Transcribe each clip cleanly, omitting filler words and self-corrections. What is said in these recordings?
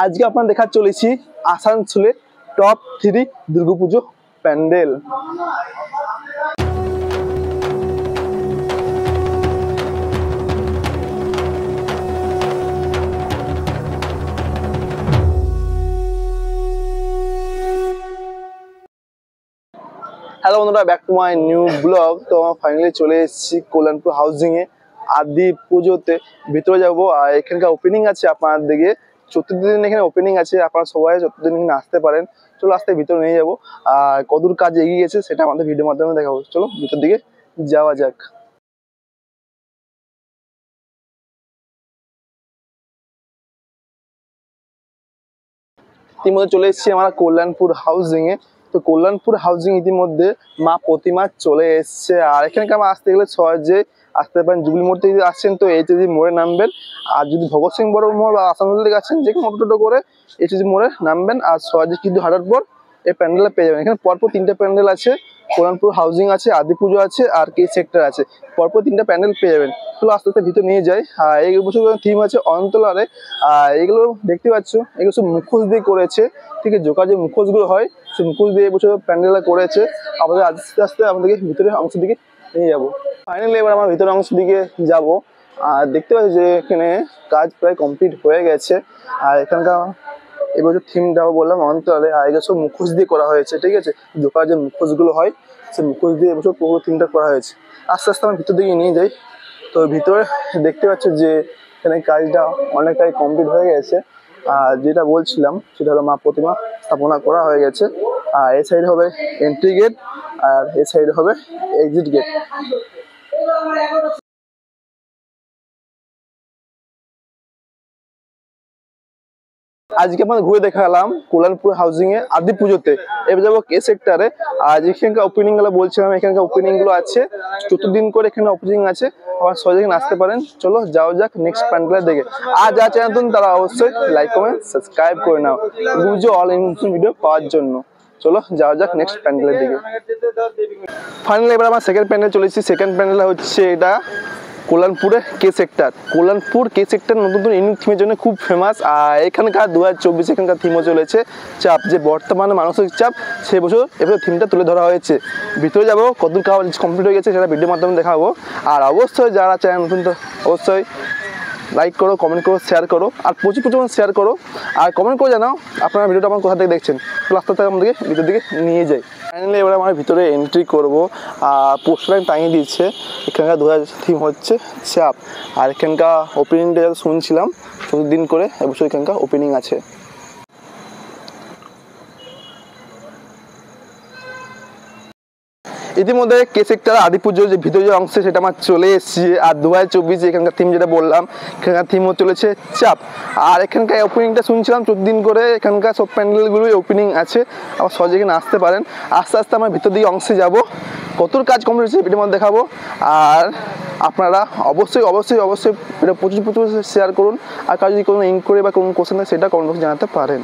আজকে আপনারা দেখা চলেছি আসানসোলে টপ 3 দুর্গাপুজো প্যান্ডেল। হ্যালো বন্ধুরা, back to my new blog. তো ফাইনালি চলে এসেছি কল্যাণপুর হাউজিং এ আদি পুজোতে। ভিতরে যাবো আর এখানকার ওপেনিং আছে আপনার দিকে, চতুর্থ দিন এখানে ওপেনিং আছে। আপনারা সবাই চতুর্থ দিন এখানে আসতে পারেন। চলো আসতে ভিতরে নিয়ে যাবো আর কদূর কাজ এগিয়ে গেছে সেটা আমাদের ভিডিওর মাধ্যমে দেখাবো। চলো ভিতর দিকে যাওয়া যাক। ইতিমধ্যে চলে এসেছি আমরা কল্যাণপুর হাউজিং এ। তো কল্যাণপুর হাউজিং ইতিমধ্যে মা প্রতিমা চলে এসছে। আর এখানকে আমরা আসতে গেলে সহজে আসতে পারেন। জুবলি মোড় থেকে যদি আসছেন তো এইচএজি মোড়ে নামবেন, আর যদি ভগৎ সিং বড় মোড় বা আসানসোল থেকে আসছেন যে কোনো টোটো করে এইচএজি মোড়ে নামবেন। আর সহজে কিন্তু হাঁটার পর এই প্যান্ডেলটা পেয়ে যাবেন। এখানে পরপর 3টে প্যান্ডেল আছে, কল্যাণপুর হাউজিং আছে, আদি পুজো আছে আর কে সেক্টর আছে। পরপর 3টা প্যান্ডেল পেয়ে যাবেন। চলো আস্তে আস্তে ভিতরে নিয়ে যাই। আর এই বছর থিম আছে অন্তলারে। আর এগুলো দেখতে পাচ্ছ, এগুলো সব মুখোশ দিয়ে করেছে। ঠিক আছে, জোকার যে মুখোশগুলো হয় সেই মুখোশ দিয়ে এবছর প্যান্ডেলটা করেছে। আমাদের আস্তে আস্তে আমাদেরকে ভিতরে অংশের দিকে নিয়ে যাবো। ফাইনালি এবার আমরা ভিতরের অংশের দিকে যাবো। আর দেখতে পাচ্ছি যে এখানে কাজ প্রায় কমপ্লিট হয়ে গেছে। আর এখানকার এবছর থিমটাও বললাম অন্তরালে। আর এগুলো সব মুখোশ দিয়ে করা হয়েছে। ঠিক আছে, জোকার যে মুখোশগুলো হয় সেই মুখোশ দিয়ে এবছর পুরো থিমটা করা হয়েছে। আস্তে আস্তে আমরা ভিতর দিকে নিয়ে যাই। তো ভিতরে দেখতে পাচ্ছি যে এখানে কাজটা অনেকটাই কমপ্লিট হয়ে গেছে। আর যেটা বলছিলাম সেটা হলো মা প্রতিমা স্থাপনা করা হয়ে গেছে। আর এই সাইড হবে এন্ট্রি গেট আর এই সাইড হবে এক্সিট গেট। আজকে আমরা ঘুরে দেখালাম কল্যাণপুর হাউজিং এ আদি পুজোতে। এবার যাবো কে সেক্টরে। আর এখানকার ওপেনিং গুলো বলছিলাম, এখানকার ওপেনিং গুলো আছে চতুর্দিন করে এখানে ওপেনিং আছে। আবার সহজে এখানে আসতে পারেন। চলো যাও যাক নেক্সট প্যান্ডেলের দিকে। আর যা চ্যানেল নতুন তারা অবশ্যই লাইক কমেন্ট সাবস্ক্রাইব করে নাও গুজো অল ইনফরমেশন ভিডিও পাওয়ার জন্য। চলো যাওয়া যাক নেক্সট প্যান্ডেলের দিকে। ফাইনালি এবার আমার সেকেন্ড প্যান্ডেল চলেছি। সেকেন্ড প্যান্ডেল হচ্ছে এটা কল্যাণপুরের কে সেক্টর। কল্যাণপুর কে সেক্টর নতুন নতুন ইউনিক থিমের জন্য খুব ফেমাস। আর এখানকার 2024 এখানকার থিমও চলেছে চাপ, যে বর্তমানে মানসিক চাপ সে বছর এবার থিমটা তুলে ধরা হয়েছে। ভিতরে যাবো, কতদূর কাজ কমপ্লিট হয়ে গেছে সেটা ভিডিওর মাধ্যমে দেখাবো। আর অবশ্যই যারা চ্যানেল নতুন তো অবশ্যই লাইক করো, কমেন্ট করো, শেয়ার করো। আর প্রচুর শেয়ার করো আর কমেন্ট করে জানাও আপনারা ভিডিওটা আমার কোথা থেকে দেখছেন। রাস্তা থেকে আমাদেরকে ভিতর দিকে নিয়ে যাই। ফাইনালি এবার আমরা ভিতরে এন্ট্রি করবো। আর পোস্টার লাইন টাঙিয়ে দিচ্ছে। এখানকার 2000 থিম হচ্ছে চাপ। আর এখানকার ওপেনিংটা যাতে শুনছিলাম প্রতিদিন করে এবছর এখানকার ওপেনিং আছে। ইতিমধ্যে কে সেক্টর আদি পুজোর যে ভিতরে যে অংশ সেটা আমার চলে এসেছে। আর 2024 এখানকার থিম যেটা বললাম, এখানকার থিমও চলেছে চাপ। আর এখানকার ওপেনিংটা শুনছিলাম প্রতিদিন করে এখানকার সব প্যান্ডেলগুলোই ওপেনিং আছে। আবার সহজে এখানে আসতে পারেন। আস্তে আস্তে আমরা ভিতর দিকে অংশে যাব, কতর কাজ কমপ্লিট হচ্ছে ভিডিওর মধ্যে দেখাবো। আর আপনারা অবশ্যই অবশ্যই অবশ্যই এটা প্রচুর শেয়ার করুন। আর কাজ যদি কোনো ইনকোয়ারি বা কোনো কোশ্চেন থাকে সেটা কমেন্ট বক্সে জানাতে পারেন।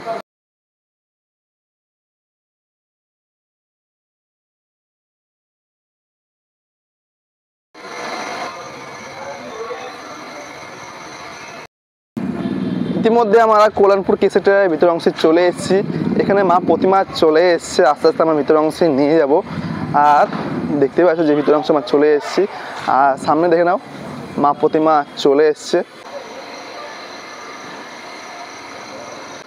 ইতিমধ্যে আমরা কল্যাণপুর কে সেক্টরের ভিতর অংশে চলে এসেছি। এখানে মা প্রতিমা চলে এসছে। আস্তে আস্তে আমরা ভিতর অংশে নিয়ে যাব। আর দেখতে পাচ্ছ যে ভিতর অংশে আমরা চলে এসেছি। আর সামনে দেখে নাও মা প্রতিমা চলে এসছে।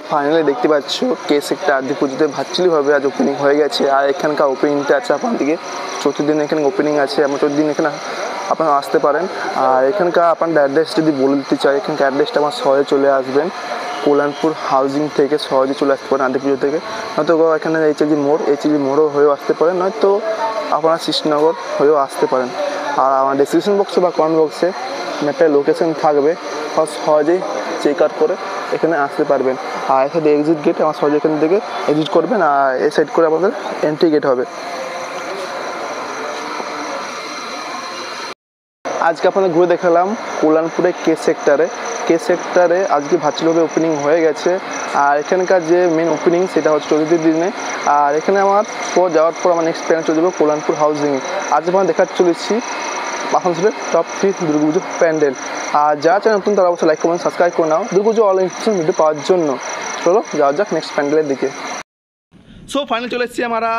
ফাইনালি দেখতে পাচ্ছ কে সেক্টর আদি পুজোতে ভার্চুয়ালিভাবে আজ ওপেনিং হয়ে গেছে। আর এখানকার ওপেনিংটা আছে আপনার দিকে চতুর্দিন এখানে ওপেনিং আছে। আমরা চতুর্দিন এখানে আপনারা আসতে পারেন। আর এখানকার আপনার অ্যাড্রেস যদি বলে দিতে চাই, এখানকার অ্যাড্রেসটা আমার সহজে চলে আসবেন। কল্যাণপুর হাউজিং থেকে সহজে চলে আসতে পারেন আদি পুজো থেকে। নয়তো এখানে এইচএজি মোড়ও হয়েও আসতে পারেন, নয়তো আপনারা সৃষ্টিনগর হয়েও আসতে পারেন। আর আমার ডেসক্রিপশন বক্সে বা কমেন্ট বক্সে ম্যাপের লোকেশন থাকবে, সহজেই চেক আউট করে এখানে আসতে পারবেন। আর এখানে এক্সিট গেট আমার সহজে এখান থেকে এক্সিট করবেন। আর এই সাইড করে আমাদের এন্ট্রি গেট হবে। আজকে আপনাদের ঘুরে দেখালাম কল্যাণপুরে কে সেক্টরে আজকে ভার্চুয়ালভাবে ওপেনিং হয়ে গেছে। আর এখানকার যে মেন ওপেনিং সেটা হচ্ছে চতুর্থ দিনে। আর এখানে আমার যাওয়ার পর আমার নেক্সট প্ল্যান চলে যাবো কল্যাণপুর হাউজিংয়ে। আজ আমরা দেখাতে চলেছি আসানসোলের টপ 3 দুর্গাপুজো প্যান্ডেল। আর যারা চ্যানেল নতুন তারা অবশ্যই লাইক কমেন্ট সাবস্ক্রাইব করে নাও দুর্গাপুজো অল ইনফরমেশন ভিডিও পাওয়ার জন্য। চলো যাওয়া যাক নেক্সট প্যান্ডেলের দিকে। সো ফাইনাল চলে এসেছি আমরা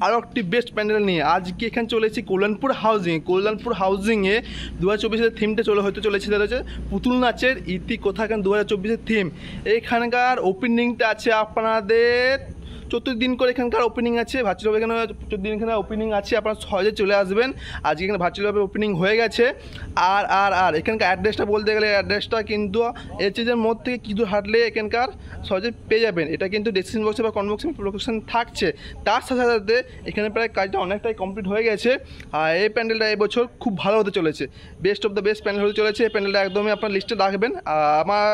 আরও একটি বেস্ট প্যান্ডেল নিয়ে। আজকে এখানে চলে এসেছি কল্যাণপুর হাউজিংয়ে 2024-এর থিমটা হতে চলেছে সেটা হচ্ছে পুতুল নাচের ইতিকথা। এখানে 2024-এর থিম। এখানকার ওপেনিংটা আছে আপনাদের 14 দিন করে এখানকার ওপেনিং আছে ভার্চুয়াল। এখানে 14 দিন এখানে ওপেনিং আছে, আপনারা সহজে চলে আসবেন। আজকে এখানে ভার্চুয়ালভাবে ওপেনিং হয়ে গেছে। আর এখানকার অ্যাড্রেসটা বলতে গেলে অ্যাড্রেসটা কিন্তু এইচএসের মোড় থেকে কিছু হাঁটলে এখানকার সহজে পেয়ে যাবেন। এটা কিন্তু ডেসক্রিপশন বক্সে বা কমেন্ট বক্সে লোকেশন থাকছে। তার সাথে সাথে এখানে প্রায় কাজটা অনেকটাই কমপ্লিট হয়ে গেছে। আর এই প্যান্ডেলটা এবছর খুব ভালো হতে চলেছে, best of the best pandal হতে চলেছে। এই প্যান্ডেলটা একদমই আপনার লিস্টে রাখবেন। আমার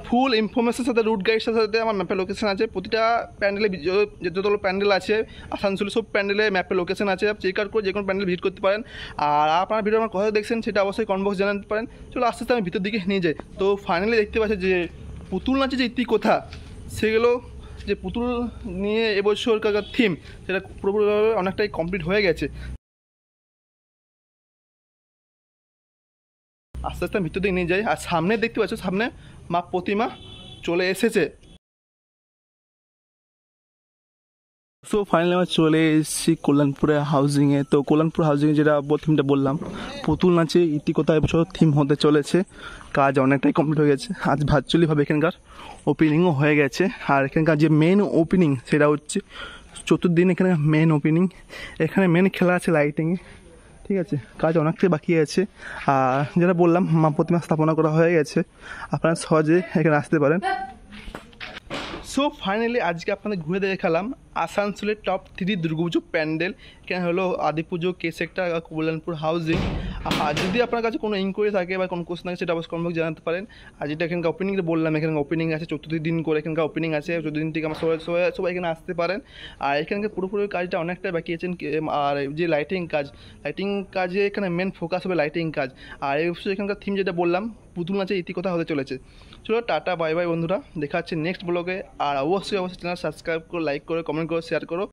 ফুল ইনফরমেশনের সাথে রুট গাইডের সাথে আমার ম্যাপের লোকেশন আছে। প্রতিটা প্যান্ডেলে যতগুলো প্যান্ডেল আছে আসানসোলে সব প্যান্ডেলে ম্যাপের লোকেশন আছে, চেক আউট করে যে কোনো প্যান্ডেল ভিজিট করতে পারেন। আর আপনারা ভিডিও আমার কথা দেখছেন সেটা অবশ্যই কমেন্ট বক্স জানাতে পারেন। চলো আস্তে আস্তে আমি ভিতর দিকে নিয়ে যাই। তো ফাইনালি দেখতে পাচ্ছি যে পুতুল নাচের যে ইতিকথা সেগুলো যে পুতুল নিয়ে এবছরকার থিম সেটা পুরোপুরিভাবে অনেকটাই কমপ্লিট হয়ে গেছে। আস্তে আস্তে ভিতর দিকে নিয়ে যাই। আর সামনে দেখতে পাচ্ছ সামনে মা প্রতিমা চলে এসেছে। সো ফাইনালি আমরা চলে এসেছি কল্যাণপুরে হাউজিংয়ে। তো কল্যাণপুর হাউজিংয়ে যেটা থিমটা বললাম পুতুল নাচে ইতিকথা এবছর থিম হতে চলেছে। কাজ অনেকটাই কমপ্লিট হয়ে গেছে। আজ ভার্চুয়ালিভাবে এখানকার ওপেনিংও হয়ে গেছে। আর এখানকার যে মেন ওপেনিং সেটা হচ্ছে 14 দিন এখানে মেন ওপেনিং। এখানে মেন খেলা আছে লাইটিংয়ে, ঠিক আছে। কাজ অনেকটাই বাকি আছে। আর যেটা বললাম মা প্রতিমা স্থাপনা করা হয়ে গেছে, আপনারা সহজে এখানে আসতে পারেন। সো ফাইনালি আজকে আপনাদের ঘুরে দেখালাম আসানসোলের টপ 3 দুর্গাপুজো প্যান্ডেল। এখানে হলো আদিপুজো, কে সেক্টর, কল্যাণপুর হাউজিং। আর যদি আপনার কাছে কোনো ইনকোয়ারি থাকে বা কোনো কোশ্চেন থাকে সেটা অবশ্যই কমেন্ট বক্সে জানাতে পারেন। আর যেটা এখানকার ওপেনিংটা বললাম এখানে ওপেনিং আছে 14 দিন করে এখানকার ওপেনিং আছে। 14 দিন থেকে আমার সবাই এখানে আসতে পারেন। আর এখানকার পুরোপুরি কাজটা অনেকটাই বাকি আছেন। আর যে লাইটিং কাজে এখানে মেন ফোকাস হবে লাইটিং কাজ। আর এই এখানকার থিম যেটা বললাম পুতুল নাচের ইতিকথা হতে চলেছে। চলো টাটা বাই বাই বন্ধুরা, দেখা হচ্ছে নেক্সট ব্লগে। আর অবশ্যই চ্যানেল সাবস্ক্রাইব করো, লাইক করো, কমেন্ট করো, শেয়ার করো।